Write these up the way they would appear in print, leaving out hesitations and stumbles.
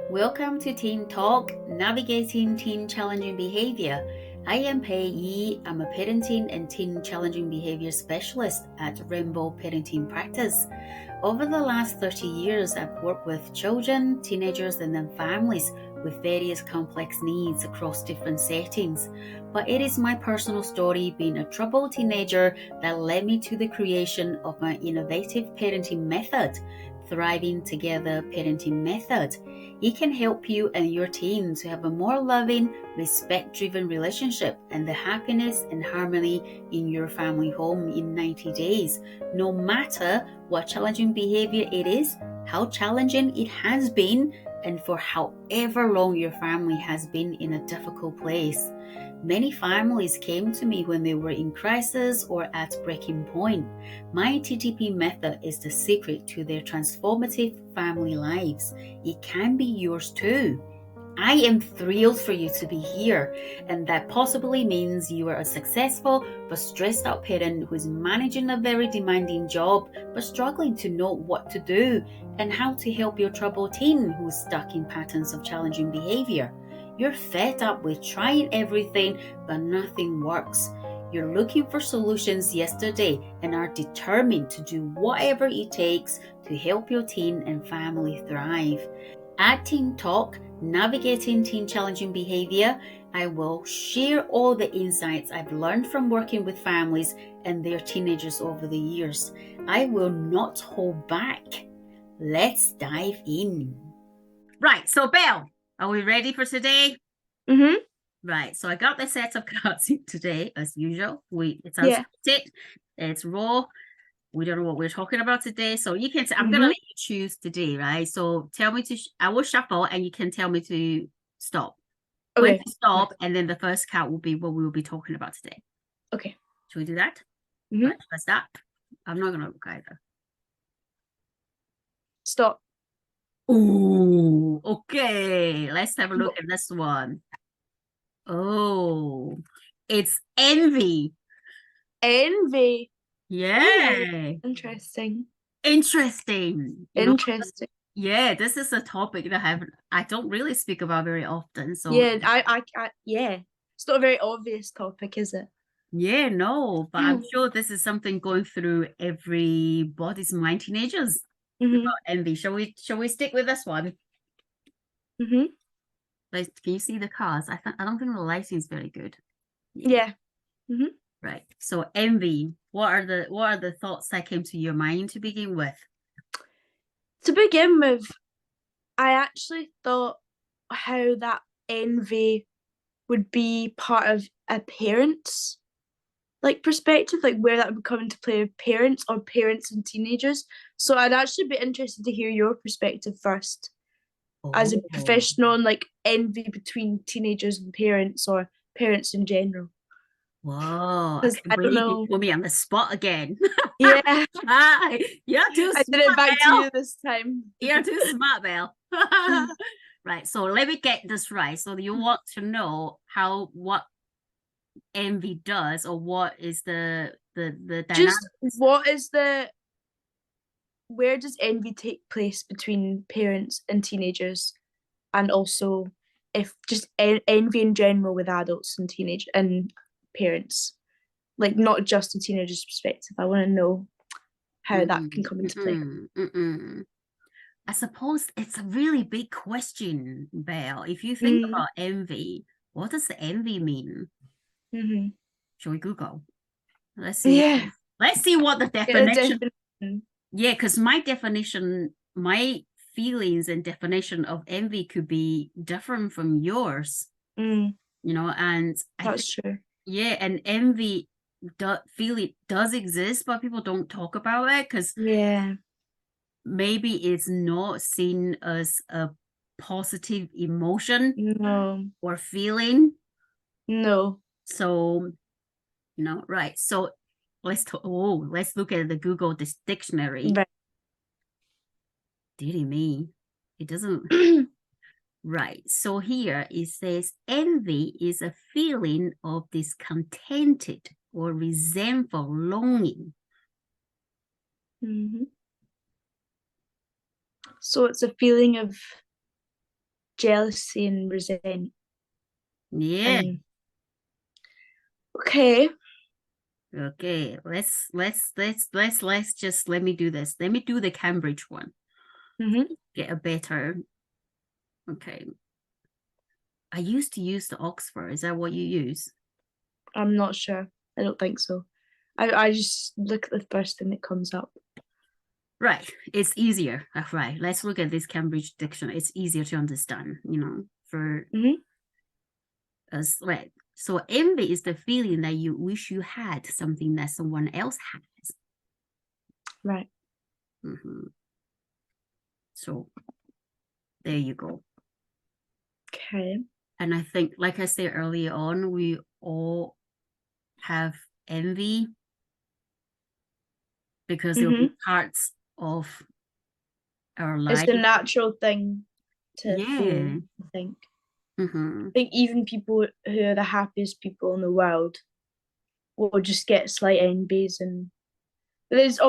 Welcome to Teen Talk, Navigating Teen Challenging Behavior. I am Pei Yi. I'm a parenting and teen challenging behavior specialist at Rainbow Parenting Practice. Over the last 30 years, I've worked with children, teenagers, and then families with various complex needs across different settings. But it is my personal story, being a troubled teenager, that led me to the creation of my innovative parenting method, Thriving Together Parenting Method. It can help you and your team to have a more loving, respect-driven relationship and the happiness and harmony in your family home in 90 days. No matter what challenging behavior it is, how challenging it has been, and for however long your family has been in a difficult place. Many families came to me when they were in crisis or at breaking point. My TTP method is the secret to their transformative family lives. It can be yours too. I am thrilled for you to be here, and that possibly means you are a successful but stressed out parent who is managing a very demanding job but struggling to know what to do and how to help your troubled teen who is stuck in patterns of challenging behavior. You're fed up with trying everything but nothing works. You're looking for solutions yesterday and are determined to do whatever it takes to help your teen and family thrive. At Teen Talk, Navigating Teen Challenging Behavior, I will share all the insights I've learned from working with families and their teenagers over the years. I will not hold back. Let's dive in. Right, so Belle, are we ready for today? Mm-hmm. Right, so I got the set of cards today, as usual. It's Yeah. unscripted, it's raw. We don't know what we're talking about today, so you can. I'm gonna Mhm. let you choose today, right? So tell me to. I will shuffle, and you can tell me to stop. When Okay. to stop, and then the first card will be what we will be talking about today. Okay. Should we do that? Mhm. Right, let's start. I'm not gonna look either. Stop. Ooh, okay. Let's have a look at this one. Oh, it's envy. Envy. Yeah. Ooh, interesting. Interesting. Interesting. Yeah, this is a topic that I don't really speak about very often. So Yeah, yeah. It's not a very obvious topic, is it? yeah, no, but I'm sure this is something going through everybody's mind, teenagers. Mhm. About envy. Shall we stick with this one? Mhm. Like, can you see the cards? I don't think the lighting is very good. Yeah. Mhm. Right. So envy. What are the thoughts that came to your mind to begin with? To begin with, I actually thought how that envy would be part of a parent's perspective, like where that would come into play with parents or parents and teenagers. So I'd actually be interested to hear your perspective first, as a Oh, professional, and envy between teenagers and parents or parents in general. whoa! I Because can't I don't believe you know. put me on the spot again. Yeah, You're too I did it smart, back to Belle. you this time. You're too smart, Belle. Right. So let me get this right. So you want to know what envy does, or what is the dynamic? Just where does envy take place between parents and teenagers, and also if just envy in general with adults and teenage and parents, like not just a teenager's perspective. I want to know how that can come into play. I suppose it's a really big question, Belle. If you think Mm. about envy, what does envy mean? Mm-hmm. Shall we Google? Let's see. Yeah. Let's see what the Get a definition. definition. Yeah, because my definition, my feelings and definition of envy could be different from yours. Mm, And I think, that's true. yeah, and envy does exist, but people don't talk about it because Yeah. maybe it's not seen as a positive emotion No. or feeling. No. So, right. So let's look at the Google dictionary. Right. Dear me, it doesn't. Right. So here it says envy is a feeling of discontented or resentful longing. Mm-hmm. So it's a feeling of jealousy and resent. Yeah. Okay. Okay. Let's just let me do this. Let me do the Cambridge one. Mm-hmm. Get a better. Okay. I used to use the Oxford. Is that what you use? I'm not sure. I don't think so. I just look at the first thing that comes up. Right. It's easier. Right. Let's look at this Cambridge dictionary. It's easier to understand, for us. Right. So envy is the feeling that you wish you had something that someone else has. Right. So there you go. Okay. And I think, like I said earlier on, we all have envy because it'll be parts of our It's life. a natural thing to feel, Yeah. I think. Mm-hmm. I think even people who are the happiest people in the world will just get slight envies, and there's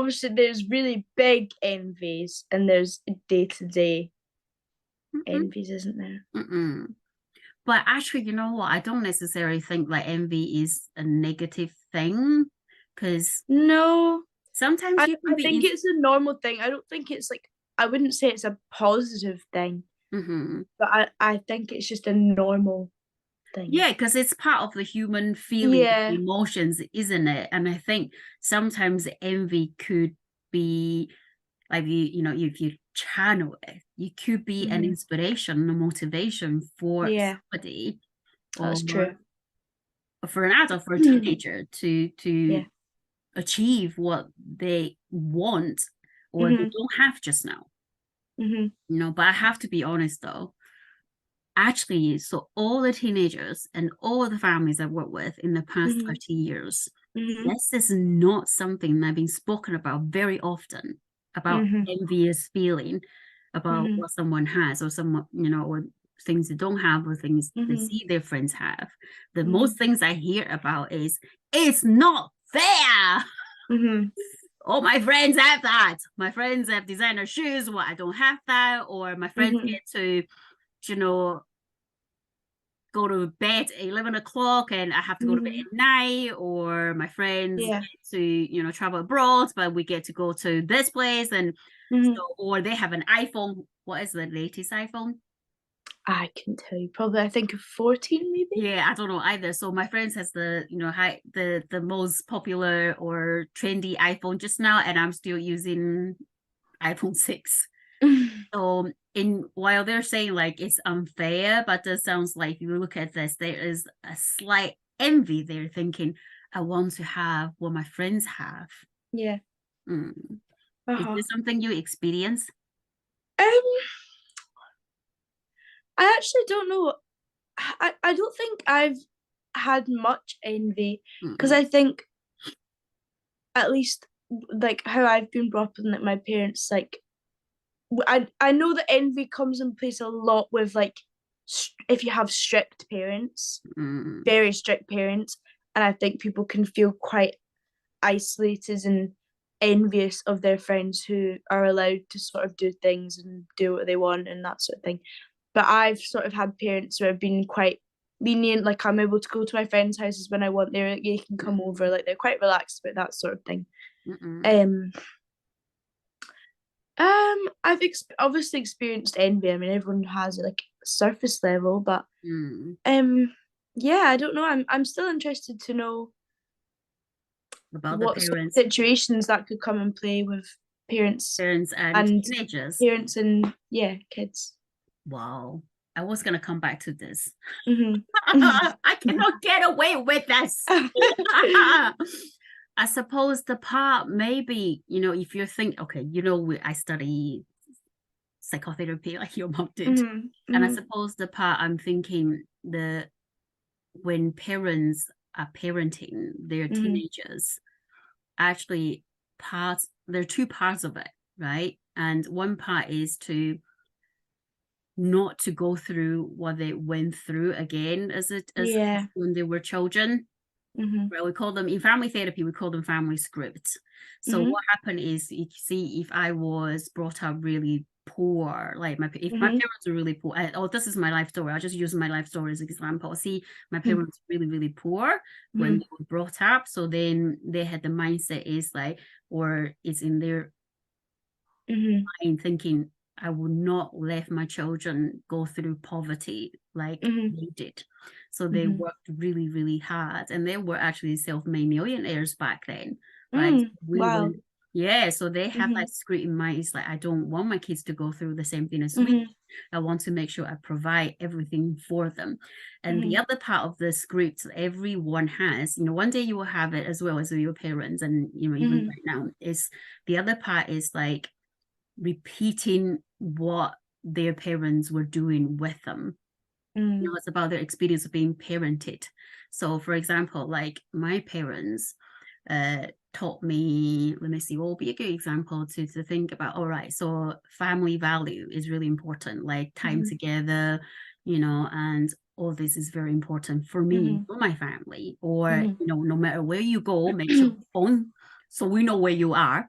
really big envies and there's day-to-day envies, isn't there? Mm-mm. But actually, you know what? I don't necessarily think like envy is a negative thing, because No, sometimes you can I be think it's a normal thing. I don't think it's like, I wouldn't say it's a positive thing, but I think it's just a normal thing. Yeah, because it's part of the human feeling, Yeah. emotions, isn't it? And I think sometimes envy could be like if you channel it, you could be an inspiration, a motivation for Yeah, somebody, or that's true. for an adult, for a teenager to Yeah. achieve what they want or they don't have just now. But I have to be honest though. Actually, so all the teenagers and all the families I've worked with in the past 30 years, this is not something that's been spoken about very often, about envious feeling, about what someone has or someone, or things they don't have or things they see their friends have. The most things I hear about is, it's not fair. All my friends have that. My friends have designer shoes. Well, I don't have that. Or my friends get to, you know, go to bed at 11 o'clock and I have to go to bed at night, or my friends get to, travel abroad, but we get to go to this place. And so, or they have an iPhone. What is the latest iPhone? I can tell you, probably I think of 14 maybe. Yeah, I don't know either. So my friends has the the most popular or trendy iPhone just now, and I'm still using iPhone 6. So while they're saying like it's unfair, but that sounds like if you look at this, there is a slight envy. They're thinking, I want to have what my friends have. Yeah. Is this something you experience? I actually don't know. I don't think I've had much envy, because I think, at least like how I've been brought up, and like my parents, like I know that envy comes in place a lot with like if you have strict parents, very strict parents, and I think people can feel quite isolated and envious of their friends who are allowed to sort of do things and do what they want and that sort of thing. But I've sort of had parents who have been quite lenient, like I'm able to go to my friends' houses when I want. They can come over, like they're quite relaxed about that sort of thing. I've obviously experienced envy. I mean, everyone has like surface level, but yeah, I don't know. I'm still interested to know About the what sort of parents, situations that could come and play with parents and and teenagers. parents and kids. Wow. I was going to come back to this. Mm-hmm. I cannot get away with this. I suppose the part, maybe, if you think, okay, I study psychotherapy like your mom did. And I suppose the part I'm thinking, when parents are parenting their teenagers, actually there are two parts of it, right? And one part is to not to go through what they went through again as when they were children. Well, we call them, in family therapy, we call them family scripts. So what happened is, you see, if I was brought up really poor, like if my parents are really poor, this is my life story, I'll just use my life story as an example. See, my parents really, really poor when they were brought up, so then they had the mindset is like, or it's in their mind thinking, I will not let my children go through poverty like they did. So they worked really, really hard, and they were actually self-made millionaires back then, right? We Wow. were, yeah. So they have that script in mind. It's like, I don't want my kids to go through the same thing as we did. I want to make sure I provide everything for them. And the other part of the script everyone has, one day you will have it as well as your parents, and even right now, is the other part is like repeating what their parents were doing with them. It's about their experience of being parented. So, for example, like my parents taught me, let me see, what will be a good example to think about? All right, so family value is really important, like time together, and all this is very important for me, for my family, or, no matter where you go, make sure phone so we know where you are.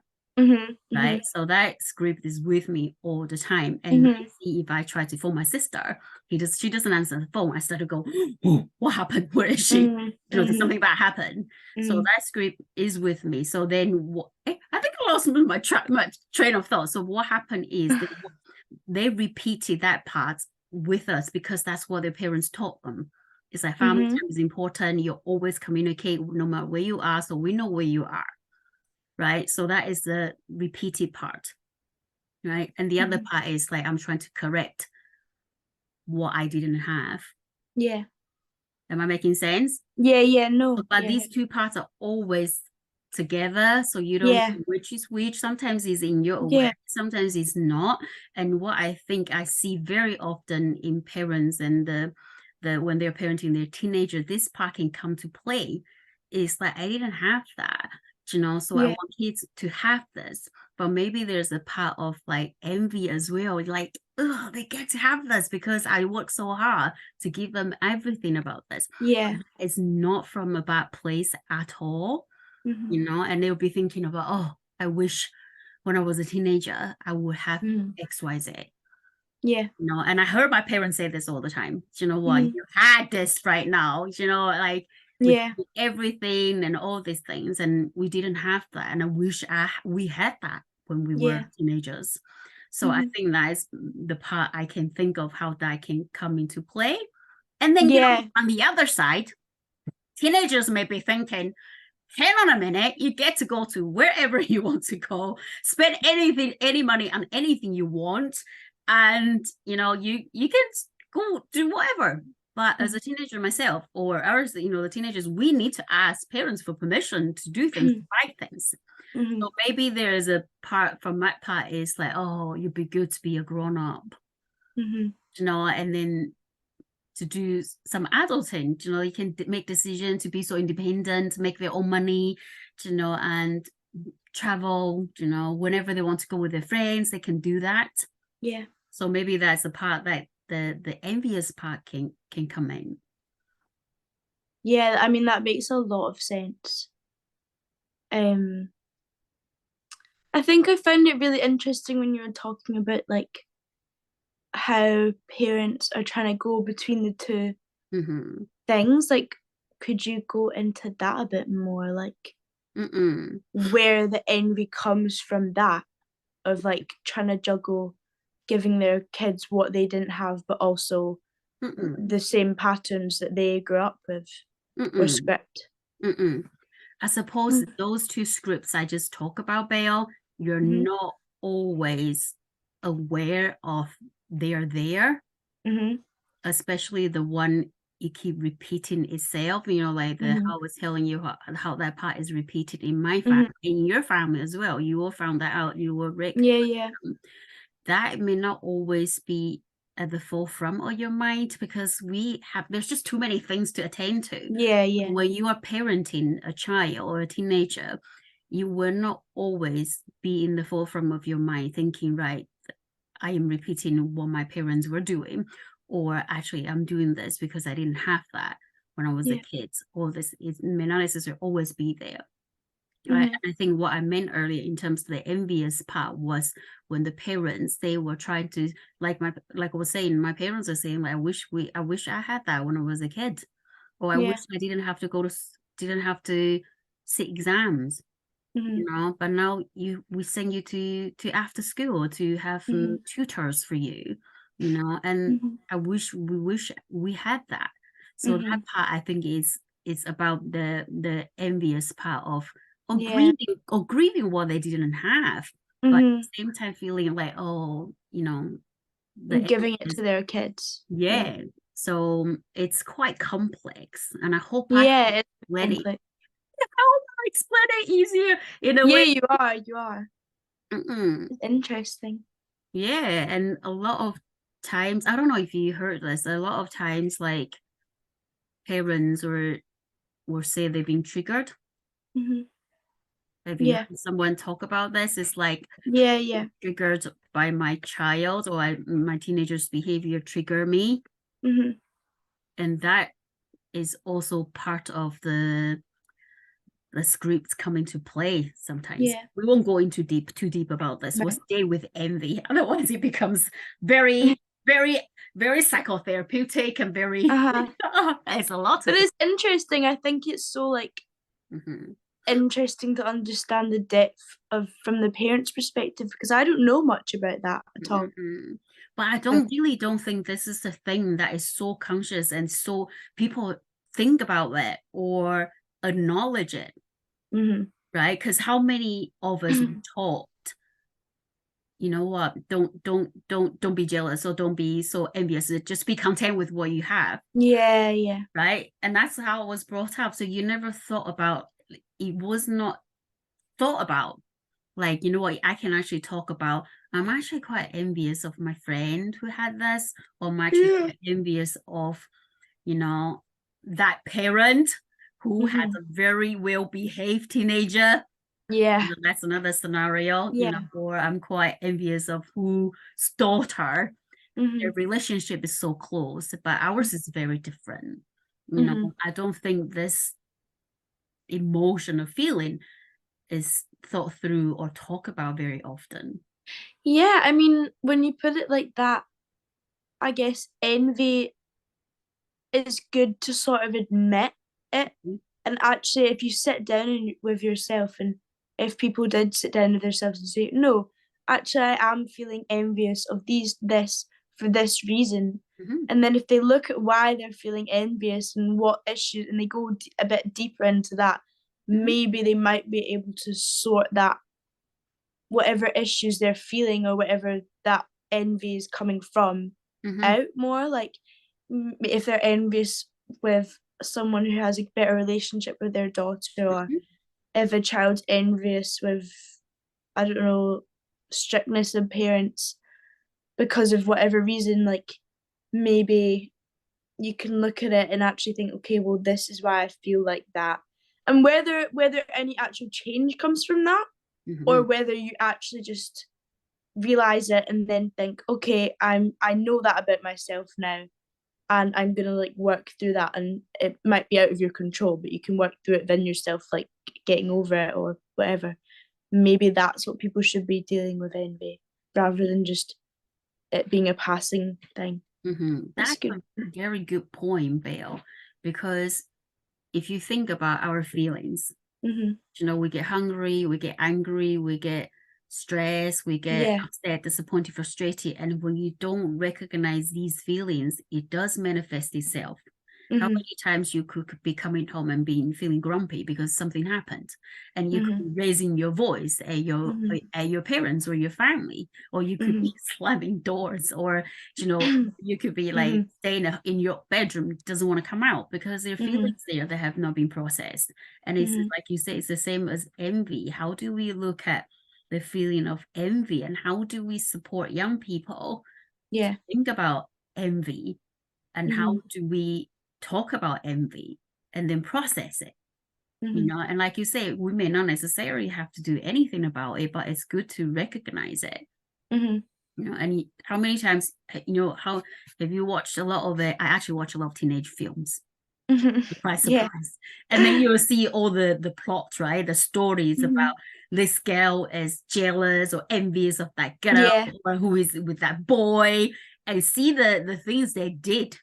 Right, so that script is with me all the time, and see if I try to phone my sister, she doesn't answer the phone, I start to go, oh, what happened, where is she, there's something bad happened. So that script is with me. So then I think I lost my train of thought. So what happened is they repeated that part with us because that's what their parents taught them. It's like family time is important, you always communicate no matter where you are, so we know where you are. Right, so that is the repeated part, right? And the other part is like, I'm trying to correct what I didn't have. Yeah. Am I making sense? Yeah, no. But yeah. these two parts are always together, so you don't know which is which. Sometimes it's in your awareness, sometimes it's not. And what I think I see very often in parents and the when they're parenting their teenager, this part can come to play. Is like, I didn't have that, so I want kids to have this. But maybe there's a part of like envy as well, like, oh, they get to have this because I work so hard to give them everything about this. It's not from a bad place at all, and they'll be thinking about, oh, I wish when I was a teenager I would have XYZ. And I heard my parents say this all the time. You know what? You had this right now, like with everything and all these things, and we didn't have that. And I wish we had that when we were teenagers. So I think that is the part I can think of how that can come into play. And then, on the other side, teenagers may be thinking, hang on a minute, you get to go to wherever you want to go, spend any money on anything you want, and you can go do whatever. But as a teenager myself, or ours, the teenagers, we need to ask parents for permission to do things, to buy things. So maybe there's a part from that part is like, oh, you'd be good to be a grown-up, and then to do some adulting, you can make decisions to be so independent, make their own money, and travel, whenever they want to go with their friends, they can do that. So maybe that's the part that the envious part can come in. I mean, that makes a lot of sense. I think I found it really interesting when you were talking about like how parents are trying to go between the two things. Like, could you go into that a bit more, like where the envy comes from, that of like trying to juggle giving their kids what they didn't have, but also the same patterns that they grew up with or script? I suppose those two scripts I just talk about, Belle, you're not always aware of they're there, especially the one you keep repeating itself, like how I was telling you how that part is repeated in my family, in your family as well. You all found that out, you were Rick. That may not always be at the forefront of your mind because there's just too many things to attend to. When you are parenting a child or a teenager, you will not always be in the forefront of your mind thinking, right, I am repeating what my parents were doing, or actually I'm doing this because I didn't have that when I was a kid. All this may not necessarily always be there. Right. And I think what I meant earlier in terms of the envious part was when the parents, they were trying to, like I was saying, my parents are saying, like, I wish I had that when I was a kid, or I Yeah. wish I didn't have to didn't have to sit exams, Mhm. but now we send you to after school to have Mhm. tutors for you, and Mhm. we wish we had that. So that Mhm. part I think is about the envious part of Yeah. grieving what they didn't have, but at Mhm. the same time feeling like, oh, the And giving it envious, to their kids. Yeah. yeah. So it's quite complex, and I hope I Yeah, it's let it complex. I explain it easier in a Yeah, way. you are. You are. Mm-mm. It's interesting. Yeah, and a lot of times, I don't know if you heard this, a lot of times, like parents or say they've been triggered. Mhm. Have you Yeah. heard someone talk about this? It's like Yeah, yeah. triggered by my child, or my teenager's behavior trigger me, Mhm. and that is also part of the scripts come into play sometimes. Yeah. We won't go into too deep about this. We'll Right. stay with envy. Otherwise, it becomes very, very, very psychotherapeutic and very, Uh-huh. it's a lot But of things. it's interesting. I think it's so like Mhm, interesting to understand the depth of from the parents' perspective because I don't know much about that at all. mhm. But I Uh, don't think this is the thing that is so conscious and so people think about it or acknowledge it, mhm. right? Because how many of us were taught, you know what, don't be jealous or don't be so envious, just be content with what you have, Yeah, yeah. right? And that's how I was brought up. So you never thought about, it was not thought about, like, you know what, I can actually talk about, I'm actually quite envious of my friend who had this, or I'm actually Yeah. quite envious of, you know, that parent who had Mhm. a very well behaved teenager. Yeah. That's another scenario, Yeah. or I'm quite envious of whose daughter, their Mhm. relationship is so close, but ours is very different. Mhm. I don't think this emotional feeling is thought through or talked about very often. Yeah, I mean, when you put it like that, I guess envy is good to sort of admit it. And actually, if you sit down with yourself, and if people did sit down with themselves and say, no, actually, I am feeling envious of this for this reason. Mm-hmm. And then if they look at why they're feeling envious and what issues, and they go a bit deeper into that, Mm-hmm. maybe they might be able to sort that whatever issues they're feeling or whatever that envy is coming from Mm-hmm. out more. Like if they're envious with someone who has a better relationship with their daughter, or if a child's envious with, I don't know, strictness of parents because of whatever reason, like maybe you can look at it and actually think, okay, well, this is why I feel like that. And whether any actual change comes from that, Mm-hmm. or whether you actually just realize it and then think, okay, I know that about myself now, and I'm gonna like work through that, and it might be out of your control, but you can work through it within yourself, like getting over it or whatever. Maybe that's what people should be dealing with envy, rather than just it being a passing thing. Mm-hmm. That's That's good. a very good point, Belle, because if you think about our feelings, Hmm. we get hungry, we get angry, we get stressed, we get Yeah. upset, disappointed, frustrated. And when you don't recognize these feelings, it does manifest itself. How Hmm. many times you could be coming home and being feeling grumpy because something happened, and you could Hmm. be raising your voice Hmm. at your parents or your family, or you could be Hmm. slamming doors, or you could be like Hmm. staying in your bedroom, doesn't want to come out because there are Hmm. feelings there that have not been processed. And it's Hmm. like you say, it's the same as envy. How do we look at the feeling of envy, and how do we support young people to Yeah. think about envy, and how Hmm. do we talk about envy and then process it? Hmm. And like you say, we may not necessarily have to do anything about it, but it's good to recognize it. Hmm. And how many times, how have you watched a lot of it? I actually watch a lot of teenage films. Surprise, Yeah. surprise. And then you'll see all the plots, right? The stories Mhm. about this girl is jealous or envious of that girl Yeah. or who is with that boy, and see the things they did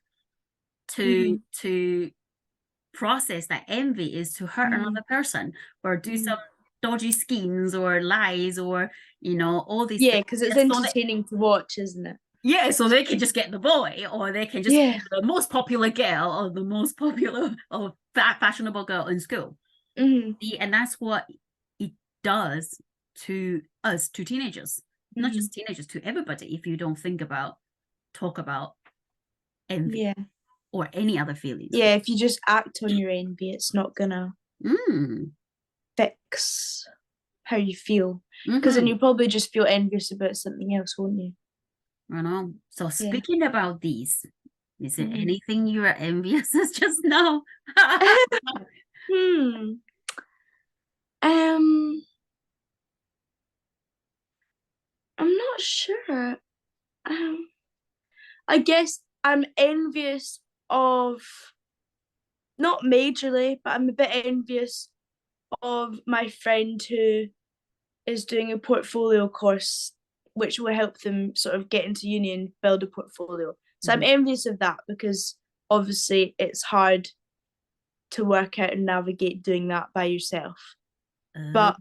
Mhm. to process that envy is to hurt Mhm. another person or do some Mhm. dodgy schemes or lies or all these Yeah, things because it's just so that entertaining to watch, isn't it? yeah, so they can just get the boy, or they can just Yeah. be the most popular girl, or the most popular or fashionable girl in school. Mhm. And that's what it does to us, to teenagers, not Mhm. just teenagers, to everybody. If you don't talk about envy Yeah. or any other feelings. Yeah, if you just act on your envy, it's not gonna Mm. fix how you feel. Because then Mm-hmm. you'll probably just feel envious about something else, won't you? So Yeah. speaking about these, is there Mhm. anything you are envious of just now? Hmm. Um, I'm not sure. Um, I guess I'm envious of, not majorly, but I'm a bit envious of my friend who is doing a portfolio course which will help them sort of get into uni and build a portfolio. So I'm Mhm. envious of that because obviously it's hard to work out and navigate doing that by yourself. Oh. But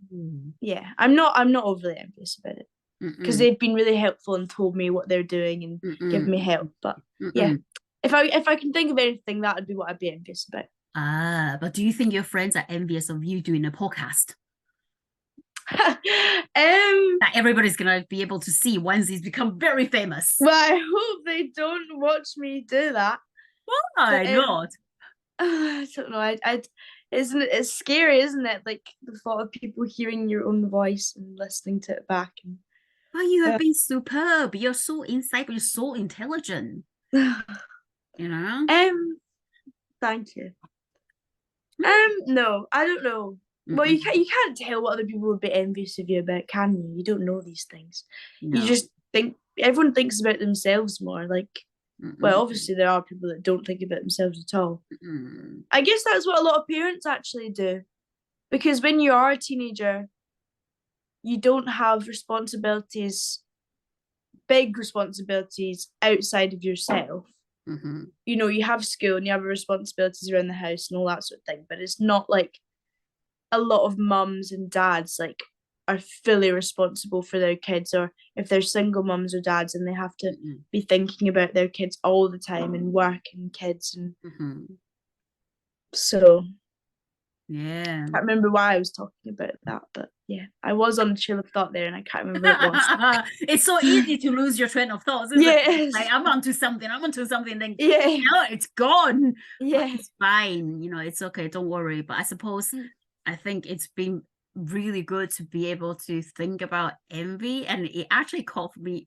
yeah, I'm not overly envious about it because Mm-mm. they've been really helpful and told me what they're doing and give Mm-mm. me help. But yeah, Mm-mm. if I can think of anything, that would be what I'd be envious about. But do you think your friends are envious of you doing a podcast um, that everybody's gonna be able to see once he's become very famous? well, I hope they don't watch me do that. Why But not? I don't know. I isn't it? It's scary, isn't it? Like the thought of people hearing your own voice and listening to it back. But you have And been superb. You're so insightful. You're so intelligent. You know. thank you. Mm. No, I don't know. Well, Mm-mm. you can't tell what other people would be envious of you about, can you? You don't know these things. You No. just think everyone thinks about themselves more. Like, well, Mm-mm. obviously there are people that don't think about themselves at all. Mm-mm. I guess that's what a lot of parents actually do. Because when you are a teenager, you don't have responsibilities, big responsibilities outside of yourself. Mm-hmm. You know, you have school and you have responsibilities around the house and all that sort of thing, but it's not like a lot of mums and dads like are fully responsible for their kids, or if they're single mums or dads and they have to Mm-mm. be thinking about their kids all the time and work and kids. And Mm-hmm. so Yeah. I can't remember why I was talking about that, but yeah, I was on a trail of thought there and I can't remember what it was. It's so easy to lose your train of thoughts, isn't it? Like Yes. I'm onto something, then Yeah. no, it's gone. But Yeah. it's fine, it's okay, don't worry. But I suppose I think it's been really good to be able to think about envy, and it actually caught me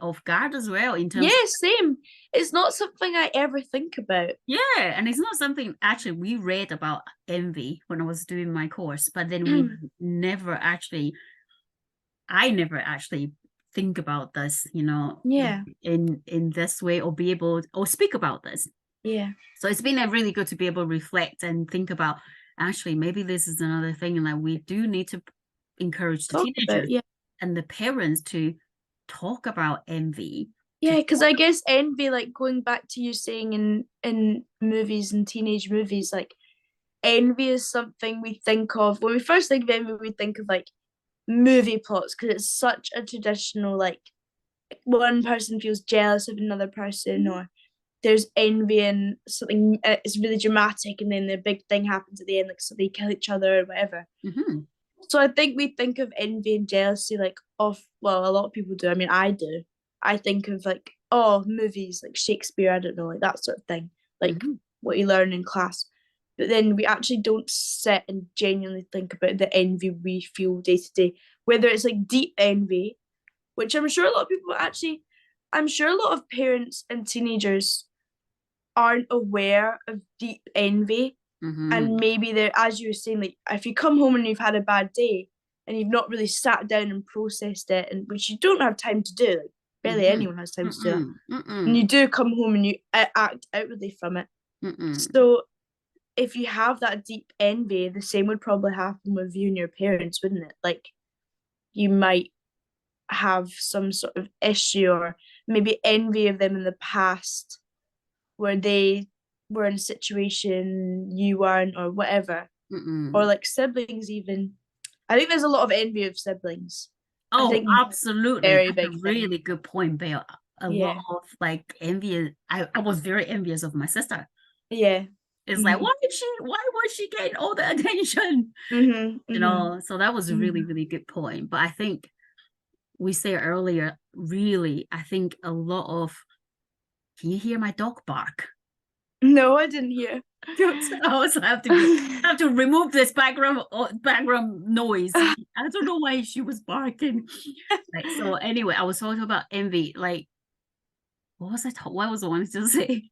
off guard as well in terms of Yeah, same. It's not something I ever think about. yeah, and it's not something actually we read about envy when I was doing my course, but then I never actually think about this, Yeah. in this way or be able or speak about this. Yeah. So it's been a really good to be able to reflect and think about actually maybe this is another thing, and like we do need to encourage the Talk about, teenagers yeah. and the parents to talk about envy. To Yeah, because I guess envy, like going back to you saying in movies and teenage movies, like envy is something we think of when we first think of envy. We think of like movie plots because it's such a traditional like one person feels jealous of another person, or there's envy and something it's really dramatic, and then the big thing happens at the end, like so they kill each other or whatever. Mhm. So I think we think of envy and jealousy like of, well, a lot of people do. I mean, I do. I think of like, oh, movies like Shakespeare, I don't know, like that sort of thing, like Mhm. what you learn in class. But then we actually don't sit and genuinely think about the envy we feel day to day, whether it's like deep envy, which I'm sure a lot of people actually, I'm sure a lot of parents and teenagers aren't aware of deep envy. And Mhm. maybe they're, as you were saying, like if you come home and you've had a bad day and you've not really sat down and processed it, and which you don't have time to do, like barely Mhm. anyone has time to do that, Mm-mm. and Mm-mm. you do come home and you act outwardly from it. Mm-mm. So if you have that deep envy, the same would probably happen with you and your parents, wouldn't it? Like, you might have some sort of issue, or maybe envy of them in the past where they were in a situation you weren't, or whatever. Or like siblings even. I think there's a lot of envy of siblings. I Oh, think absolutely. very That's big a thing. really good point, Belle. A lot Yeah. of like envy. I was very envious of my sister. Yeah. It's like, Mm-hmm. why was she getting all the attention? Mm-hmm. You Mm-hmm. know, so that was a really, Mm-hmm. really good point. But I think we said earlier, really, I think a lot of, can you hear my dog bark? No, I didn't hear. Good. I also have to remove this background noise. I don't know why she was barking. Like, so anyway, I was talking about envy. Like, what was I wanting to say?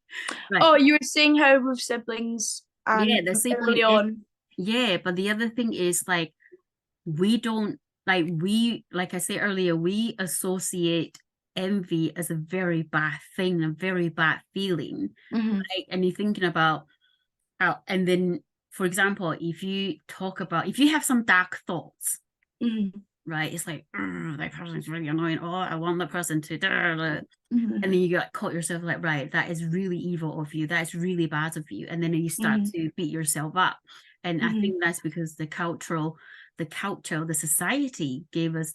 Right. Oh, you were saying how with siblings Yeah, and the early sibling. on. Yeah, but the other thing is like we don't like I said earlier, we associate envy as a very bad thing, a very bad feeling. Mm-hmm. Right? And you're thinking about how, and then for example, if you have some dark thoughts, Mm-hmm. right? It's like, that person's really annoying. Oh, I want that person to, Mm-hmm. and then you get caught yourself like, right, that is really evil of you. That is really bad of you. And then you start Mm-hmm. to beat yourself up. And I Mm-hmm. think that's because the society gave us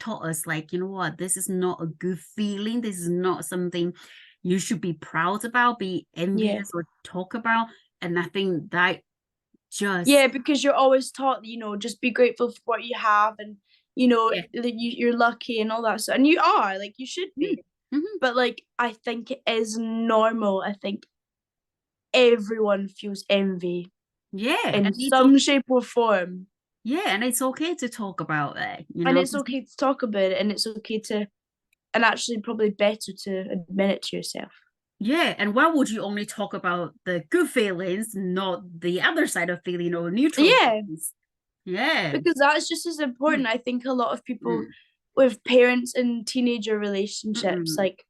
taught us like, you know what, this is not a good feeling. This is not something you should be proud about, be Yeah. envious or talk about. And I think that just Yeah, because you're always taught, just be grateful for what you have, and yeah. that you're lucky and all that stuff. And you are, like, you should be. Mm-hmm. But like, I think it is normal. I think everyone feels envy Yeah, in and it's some shape or form. yeah, and it's okay to talk about it, you And know. it's okay to talk about it, and it's okay to, and actually probably better to admit it to yourself. Yeah, and why would you only talk about the good feelings, not the other side of feeling or neutral Yeah, feelings? Yeah. because that's just as important. I think a lot of people Mm, with parents and teenager relationships, mm, like,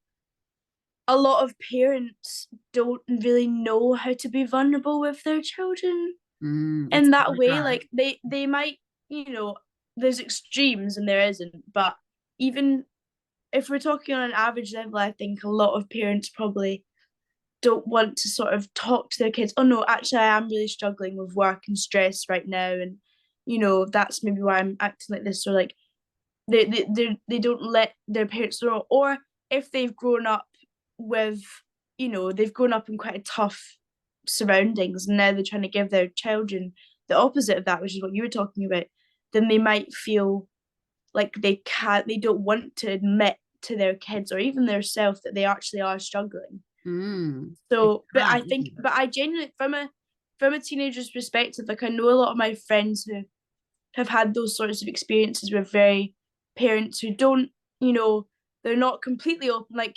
a lot of parents don't really know how to be vulnerable with their children it's in that really way. hard. Like, they might, there's extremes and there isn't, but even if we're talking on an average level, I think a lot of parents probably don't want to sort of talk to their kids. Oh no, actually, I am really struggling with work and stress right now, and that's maybe why I'm acting like this. Or like, they don't let their parents know. Or if they've grown up with, they've grown up in quite a tough surroundings, and now they're trying to give their children the opposite of that, which is what you were talking about, then they might feel like they don't want to admit to their kids or even their self that they actually are struggling. It's So, but hard, I isn't think, it? but I genuinely, from a teenager's perspective, like, I know a lot of my friends who have had those sorts of experiences with very parents who don't, they're not completely open. Like,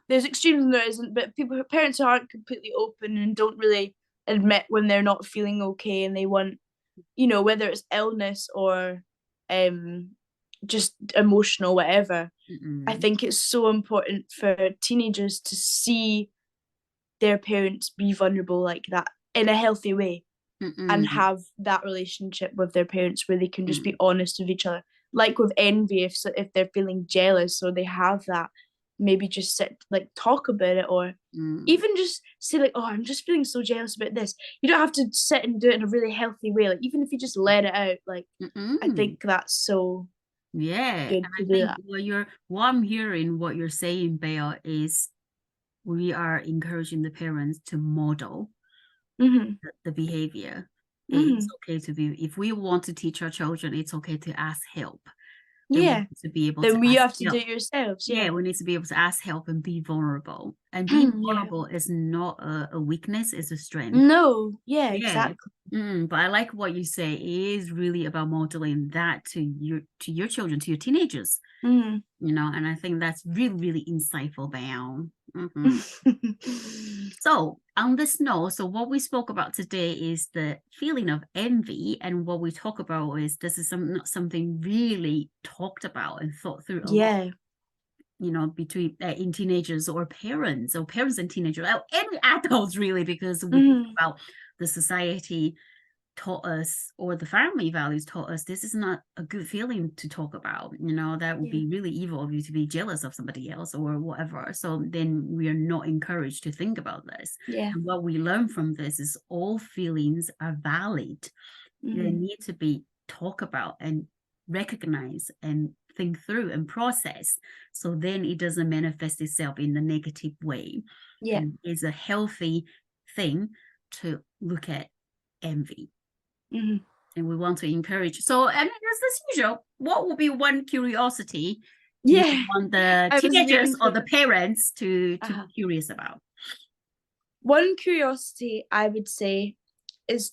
there's extremes and there isn't, but parents who aren't completely open and don't really admit when they're not feeling okay, and they want, whether it's illness or um just emotional, whatever. I Mm-mm. think it's so important for teenagers to see their parents be vulnerable like that in a healthy way, and Mm-mm. have that relationship with their parents where they can just be Mm. honest with each other. Like with envy, if they're feeling jealous or they have that, maybe just sit, like, talk about it, or Mm. even just say like, oh, I'm just feeling so jealous about this. You don't have to sit and do it in a really healthy way. Like, even if you just let it out, like, I Mm-mm. think that's so Yeah, good and to I do think that. what I'm hearing, what you're saying, Belle, is we are encouraging the parents to model Mm-hmm. the behavior. It's Mm-hmm. okay to be, if we want to teach our children, it's okay to ask help. And we Yeah. need to be able to Then we ask have to do help. it yourselves. Yeah, Yeah. we need to be able to ask help and be vulnerable. And being Yeah. vulnerable is not a weakness, it's a strength. No. Yeah. Yeah. Exactly. But I like what you say. It is really about modeling that to your children, to your teenagers, Mm-hmm. and I think that's really, really insightful, Belle. So on this note, so what we spoke about today is the feeling of envy, and what we talk about is this is not something really talked about and thought through a lot. Yeah. between in teenagers or parents and teenagers, any adults really, because we Mm-hmm. think about the society taught us, or the family values taught us, this is not a good feeling to talk about. That would be really evil of you to be jealous of somebody else or whatever. So then we are not encouraged to think about this. Yeah. And what we learn from this is all feelings are valid. Mm-hmm. They need to be talked about and recognized and think through and process. So then it doesn't manifest itself in a negative way. Yeah. And it's a healthy thing to look at envy. Mm-hmm. And we want to encourage. So, I mean, as usual, what would be one curiosity Yeah. you want the I was teenagers waiting or for the parents to be Uh-huh. curious about? One curiosity I would say is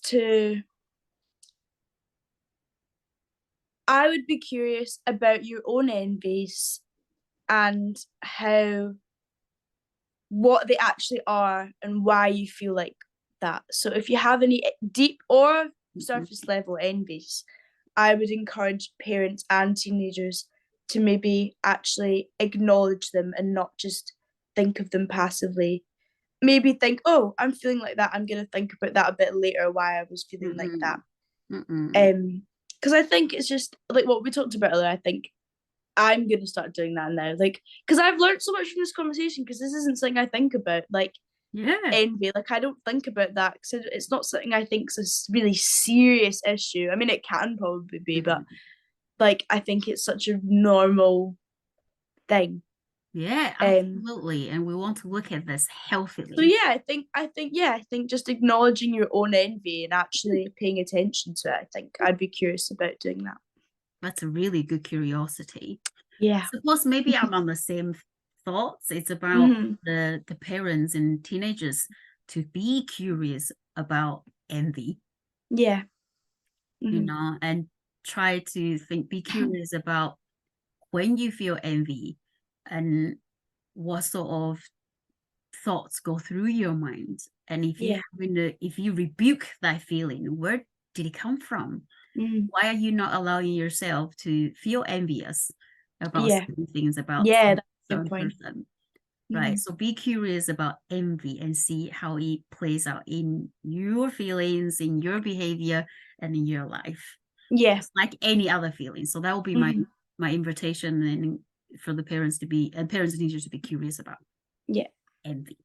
I would be curious about your own envies and what they actually are and why you feel like that. So if you have any deep or surface level envies, I would encourage parents and teenagers to maybe actually acknowledge them and not just think of them passively. Maybe think, oh, I'm feeling like that. I'm gonna think about that a bit later, why I was feeling like that. Because I think it's just like what we talked about earlier. I think I'm gonna start doing that now. Like, because I've learned so much from this conversation. Because this isn't something I think about. Like, envy. Like, I don't think about that because it's not something I think is a really serious issue. I mean, it can probably be, but like, I think it's such a normal thing. Yeah, absolutely. And we want to look at this healthily. So yeah, I think just acknowledging your own envy and actually paying attention to it. I think I'd be curious about doing that. That's a really good curiosity. Yeah. Suppose maybe I'm on the same thoughts. It's about the parents and teenagers to be curious about envy. Yeah. And try to be curious about when you feel envy and what sort of thoughts go through your mind. And if you rebuke that feeling, where did it come from? Why are you not allowing yourself to feel envious about certain things about certain person? Right. So be curious about envy and see how it plays out in your feelings, in your behavior, and in your life. Yeah. It's like any other feeling. So that will be my invitation and for the parents and teachers to be curious about envy.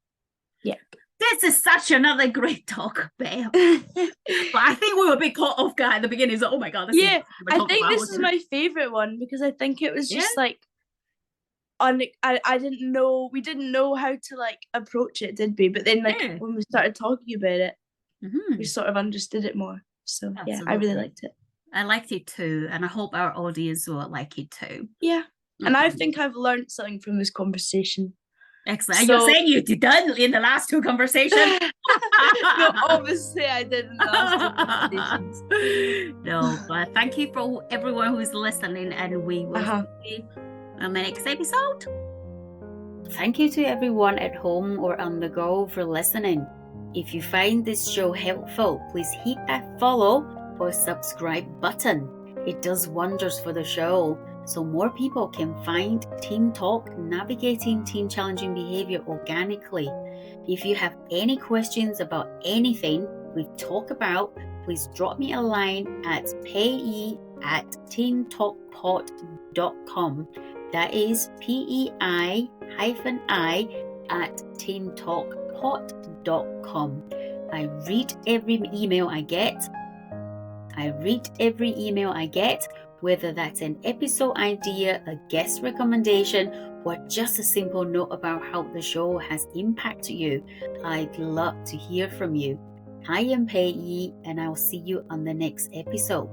Yeah. This is such another great talk, Belle. But I think we were a bit caught off guard at the beginning. So, oh my God, I think this is my favorite one because I think it was just like I didn't know, we didn't know how to like approach it, did we? But then when we started talking about it, we sort of understood it more. So I really liked it. I liked it too, and I hope our audience will like it too. Yeah, and I think I've learned something from this conversation. Excellent. And you're saying you did in the last two conversations? No, obviously I didn't in the last two conversations. No, but thank you for everyone who's listening, and we will see you on the next episode. Thank you to everyone at home or on the go for listening. If you find this show helpful, please hit that follow or subscribe button. It does wonders for the show, so more people can find Teen Talk Navigating Teen Challenging Behaviour organically. If you have any questions about anything we talk about, please drop me a line at pei@teentalkpod.com. That is PEI-I@teentalkpod.com. I read every email I get, whether that's an episode idea, a guest recommendation, or just a simple note about how the show has impacted you. I'd love to hear from you. I am Pei, and I'll see you on the next episode.